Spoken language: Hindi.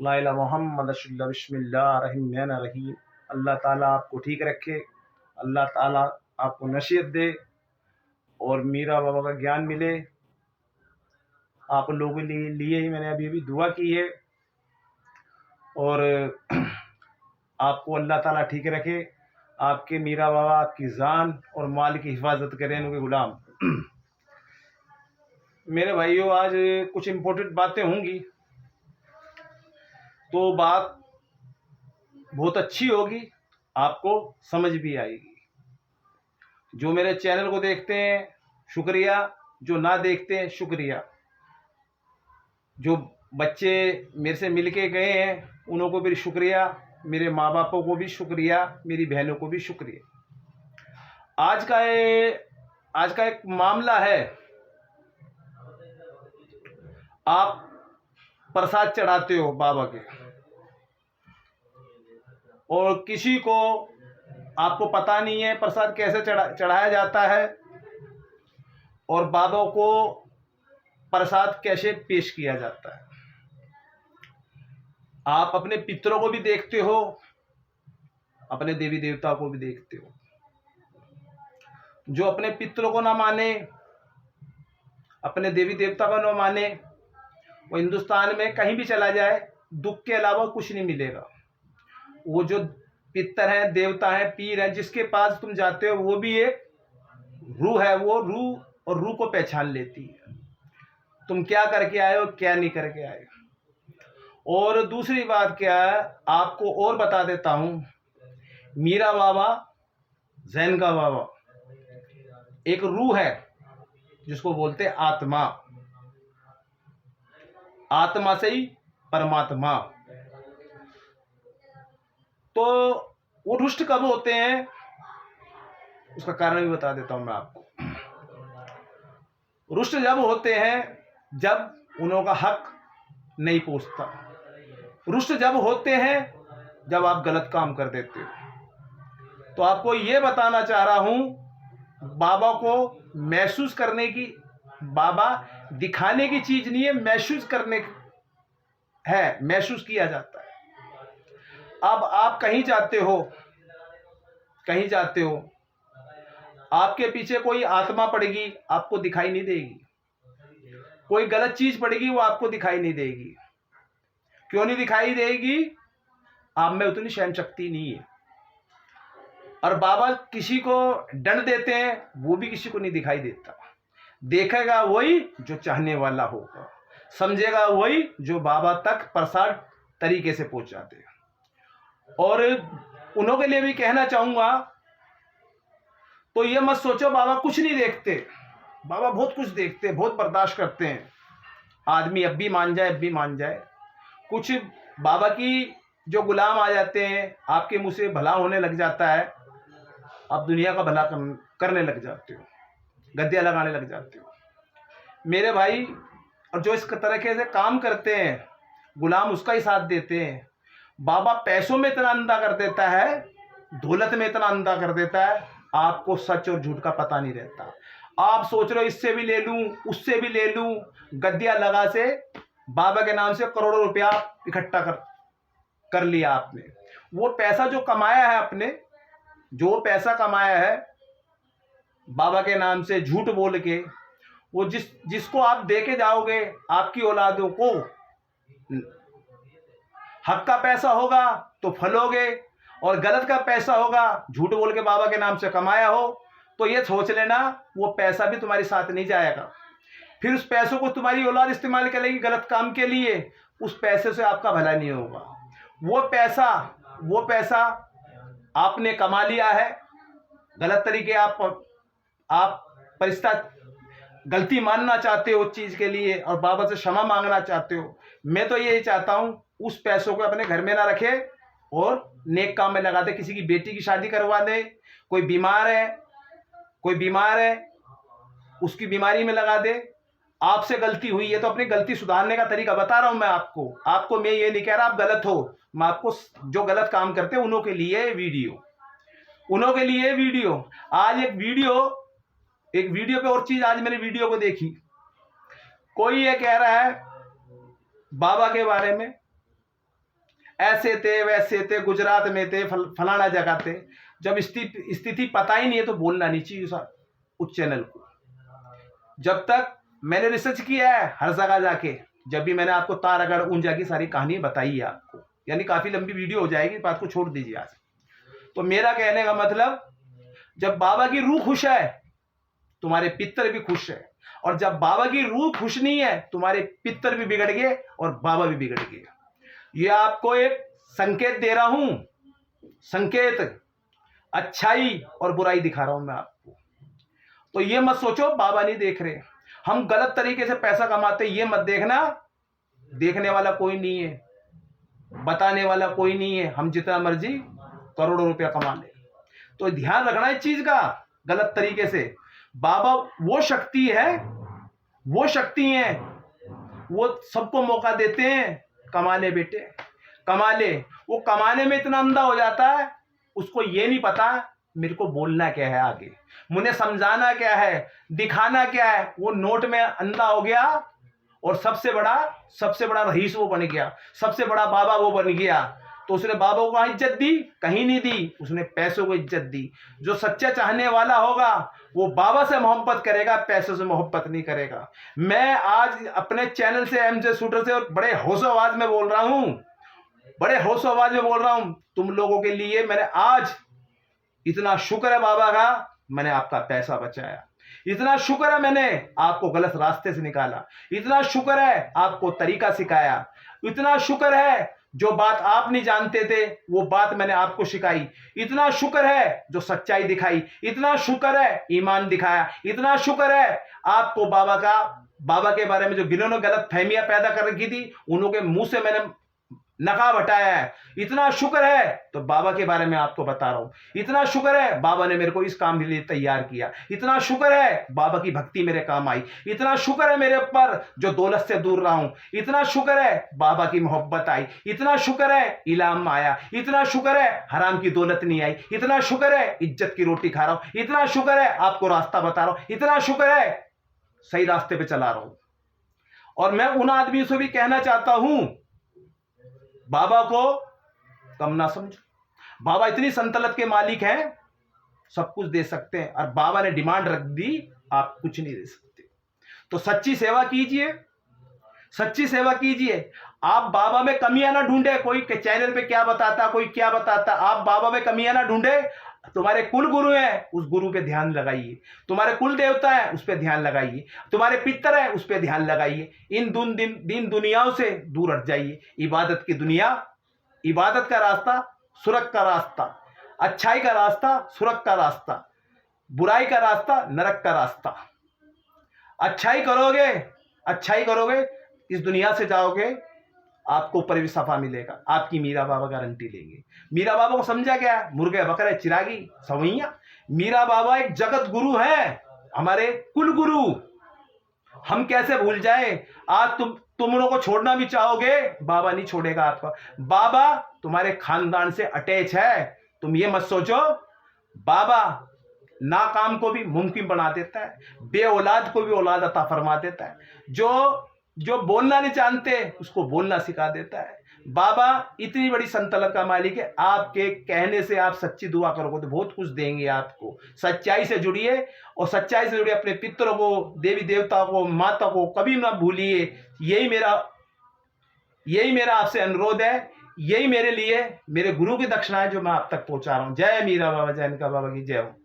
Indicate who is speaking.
Speaker 1: ला इलाहा मोहम्मद रसूलुल्लाह बिस्मिल्लाहिर्रहमानिर्रहीम। अल्लाह ताला आपको ठीक रखे, अल्लाह ताला आपको नसीहत दे और मीरा बाबा का ज्ञान मिले। आप लोगों के लिए ही मैंने अभी अभी दुआ की है और आपको अल्लाह ताला ठीक रखे, आपके मीरा बाबा आपकी जान और माल की हिफाजत करें उनके गुलाम। मेरे भाइयों, आज कुछ इम्पोर्टेंट बातें होंगी तो बात बहुत अच्छी होगी, आपको समझ भी आएगी। जो मेरे चैनल को देखते हैं शुक्रिया, जो ना देखते हैं शुक्रिया। जो बच्चे मेरे से मिल के गए हैं उनको भी शुक्रिया, मेरे माँ बापों को भी शुक्रिया, मेरी बहनों को भी शुक्रिया। आज का एक मामला है, आप प्रसाद चढ़ाते हो बाबा के और किसी को आपको पता नहीं है प्रसाद कैसे चढ़ाया जाता है और बाबा को प्रसाद कैसे पेश किया जाता है। आप अपने पितरों को भी देखते हो, अपने देवी देवता को भी देखते हो। जो अपने पितरों को ना माने, अपने देवी देवता को ना माने, वो हिंदुस्तान में कहीं भी चला जाए दुख के अलावा कुछ नहीं मिलेगा। वो जो पितर हैं, देवता हैं, पीर हैं, जिसके पास तुम जाते हो वो भी एक रूह है। वो रूह और रूह को पहचान लेती है तुम क्या करके आए हो, क्या नहीं करके आए। और दूसरी बात क्या है, आपको और बता देता हूं, मीरा बाबा, जैन का बाबा एक रूह है जिसको बोलते हैं आत्मा। आत्मा से ही परमात्मा। तो वो रुष्ट कब होते हैं उसका कारण भी बता देता हूं मैं आपको। रुष्ट जब होते हैं जब उनका हक नहीं पहुंचता। रुष्ट जब होते हैं जब आप गलत काम कर देते हो। तो आपको यह बताना चाह रहा हूं, बाबा को महसूस करने की, बाबा दिखाने की चीज नहीं है, महसूस करने है, महसूस किया जाता है। अब आप कहीं जाते हो, आपके पीछे कोई आत्मा पड़ेगी, आपको दिखाई नहीं देगी। कोई गलत चीज पड़ेगी, वो आपको दिखाई नहीं देगी। क्यों नहीं दिखाई देगी? आप में उतनी सहन शक्ति नहीं है। और बाबा किसी को दंड देते हैं, वो भी किसी को नहीं दिखाई देता। देखेगा वही जो चाहने वाला होगा, समझेगा वही जो बाबा तक प्रसाद तरीके से पहुंचाते हैं। और उन्हों के लिए भी कहना चाहूंगा, तो ये मत सोचो बाबा कुछ नहीं देखते। बाबा बहुत कुछ देखते हैं, बहुत बर्दाश्त करते हैं। आदमी अब भी मान जाए, अब भी मान जाए। कुछ बाबा की जो गुलाम आ जाते हैं, आपके मुंह से भला होने लग जाता है, आप दुनिया का भला करने लग जाते हो, गद्दियाँ लगाने लग जाते हो। मेरे भाई, और जो इस तरीके से काम करते हैं, गुलाम उसका ही साथ देते हैं। बाबा पैसों में इतना अंधा कर देता है, दौलत में इतना अंधा कर देता है, आपको सच और झूठ का पता नहीं रहता। आप सोच रहे हो इससे भी ले लूं, उससे भी ले लूं, गद्दियाँ लगा से बाबा के नाम से करोड़ों रुपया इकट्ठा कर लिया आपने। वो पैसा जो कमाया है आपने, जो पैसा कमाया है बाबा के नाम से झूठ बोल के, वो जिसको आप दे के जाओगे आपकी औलादों को, हक का पैसा होगा तो फलोगे, और गलत का पैसा होगा, झूठ बोल के बाबा के नाम से कमाया हो, तो ये सोच लेना वो पैसा भी तुम्हारे साथ नहीं जाएगा। फिर उस पैसों को तुम्हारी औलाद इस्तेमाल करेगी गलत काम के लिए, उस पैसे से आपका भला नहीं होगा। वो पैसा आपने कमा लिया है गलत तरीके, आप परिस्थिति गलती मानना चाहते हो उस चीज के लिए और बाबा से क्षमा मांगना चाहते हो। मैं तो यही चाहता हूं, उस पैसों को अपने घर में ना रखे और नेक काम में लगा दे। किसी की बेटी की शादी करवा दे, कोई बीमार है उसकी बीमारी में लगा दे। आपसे गलती हुई है तो अपनी गलती सुधारने का तरीका बता रहा हूं मैं आपको मैं ये नहीं कह रहा आप गलत हो। मैं आपको जो गलत काम करते हैं उन्हों के लिए वीडियो आज एक वीडियो पे और चीज, आज मैंने वीडियो को देखी, कोई ये कह रहा है बाबा के बारे में ऐसे थे वैसे थे, गुजरात में थे, फलाना जगह थे। जब स्थिति पता ही नहीं है तो बोलना नहीं चाहिए उस चैनल को। जब तक मैंने रिसर्च किया है हर जगह जाके, जब भी मैंने आपको तारागढ़ ऊंजा की सारी कहानी बताई है आपको, यानी काफी लंबी वीडियो हो जाएगी, बात को छोड़ दीजिए आज। तो मेरा कहने का मतलब, जब बाबा की रूह खुश है तुम्हारे पितर भी खुश है, और जब बाबा की रूह खुश नहीं है तुम्हारे पितर भी बिगड़ गए और बाबा भी बिगड़ गए। ये आपको एक संकेत दे रहा हूं, संकेत, अच्छाई और बुराई दिखा रहा हूं मैं आपको। तो ये मत सोचो बाबा नहीं देख रहे, हम गलत तरीके से पैसा कमाते, ये मत देखना। देखने वाला कोई नहीं है, बताने वाला कोई नहीं है, हम जितना मर्जी करोड़ों रुपया कमा ले। तो ध्यान रखना इस चीज का, गलत तरीके से। बाबा वो शक्ति है, वो शक्ति है, वो सबको मौका देते हैं, कमा ले बेटे कमा ले। वो कमाने में इतना अंधा हो जाता है, उसको ये नहीं पता मेरे को बोलना क्या है आगे, मुझे समझाना क्या है, दिखाना क्या है। वो नोट में अंधा हो गया और सबसे बड़ा रईस वो बन गया, सबसे बड़ा बाबा वो बन गया। तो उसने बाबा को कहाँ इज्जत दी? कहीं नहीं दी, उसने पैसों को इज्जत दी। जो सच्चा चाहने वाला होगा वो बाबा से मोहब्बत करेगा, पैसों से मोहब्बत नहीं करेगा। मैं आज अपने चैनल से, एमजे शूटर से, और बड़े होशो आवाज में बोल रहा हूं, बड़े होशो आवाज में बोल रहा हूं तुम लोगों के लिए। मैंने आज, इतना शुक्र है बाबा का, मैंने आपका पैसा बचाया। इतना शुक्र है मैंने आपको गलत रास्ते से निकाला। इतना शुक्र है आपको तरीका सिखाया। इतना शुक्र है जो बात आप नहीं जानते थे वो बात मैंने आपको सिखाई। इतना शुक्र है जो सच्चाई दिखाई। इतना शुक्र है ईमान दिखाया। इतना शुक्र है आपको बाबा के बारे में जो जिन्होंने गलत फहमियां पैदा कर रखी थी उन्हों के मुंह से मैंने नकाब हटाया है। इतना शुक्र है तो बाबा के बारे में आपको बता रहा हूं। इतना शुक्र है बाबा ने मेरे को इस काम के लिए तैयार किया। इतना शुक्र है बाबा की भक्ति मेरे काम आई। इतना शुक्र है मेरे ऊपर जो दौलत से दूर रहा हूं। इतना शुक्र है बाबा की मोहब्बत आई। इतना शुक्र है इलाम आया। इतना शुक्र है हराम की दौलत नहीं आई। इतना शुक्र है इज्जत की रोटी खा रहा हूं। इतना शुक्र है आपको रास्ता बता रहा हूं। इतना शुक्र है सही रास्ते पे चला रहा हूं। और मैं उन आदमियों से भी कहना चाहता हूं, बाबा को कम ना समझो। बाबा इतनी संतलत के मालिक हैं, सब कुछ दे सकते हैं, और बाबा ने डिमांड रख दी आप कुछ नहीं दे सकते। तो सच्ची सेवा कीजिए, सच्ची सेवा कीजिए। आप बाबा में कमियां ना ढूंढे, कोई चैनल पे क्या बताता, कोई क्या बताता, आप बाबा में कमियां ना ढूंढे। तुम्हारे कुल गुरु हैं उस गुरु पे ध्यान लगाइए। तुम्हारे कुल देवता है उस पे ध्यान लगाइए। तुम्हारे पितर है उस पे ध्यान लगाइए। इन दिन दुनियाओं से दूर हट जाइए। इबादत की दुनिया, इबादत का रास्ता सुरग का रास्ता, अच्छाई का रास्ता सुरग का रास्ता, बुराई का रास्ता नरक का रास्ता। अच्छाई करोगे इस दुनिया से जाओगे, आपको ऊपर भी सफा मिलेगा। आपकी मीरा बाबा गारंटी लेंगे। मीरा बाबा को समझा क्या? मुर्गे बकरे चिरागी सवैया। मीरा बाबा एक जगत गुरु है, हमारे कुल गुरु। हम कैसे भूल जाए? आज तुम लोगों को छोड़ना भी चाहोगे, बाबा नहीं छोड़ेगा आपका। बाबा तुम्हारे खानदान से अटैच है। तुम ये मत सोचो, बाबा नाकाम को भी मुमकिन बना देता है, बे औलाद को भी औलाद अता फरमा देता है, जो बोलना नहीं जानते उसको बोलना सिखा देता है। बाबा इतनी बड़ी संतलत का मालिक है। आपके कहने से आप सच्ची दुआ करोगे तो बहुत कुछ देंगे आपको। सच्चाई से जुड़िए, और सच्चाई से जुड़िए। अपने पितरों को, देवी देवता को, माता को कभी ना भूलिए। यही मेरा आपसे अनुरोध है। यही मेरे लिए मेरे गुरु की दक्षिणा है जो मैं आप तक पहुंचा रहा हूं। जय मीरा बाबा, जय इनका बाबा की जय हो।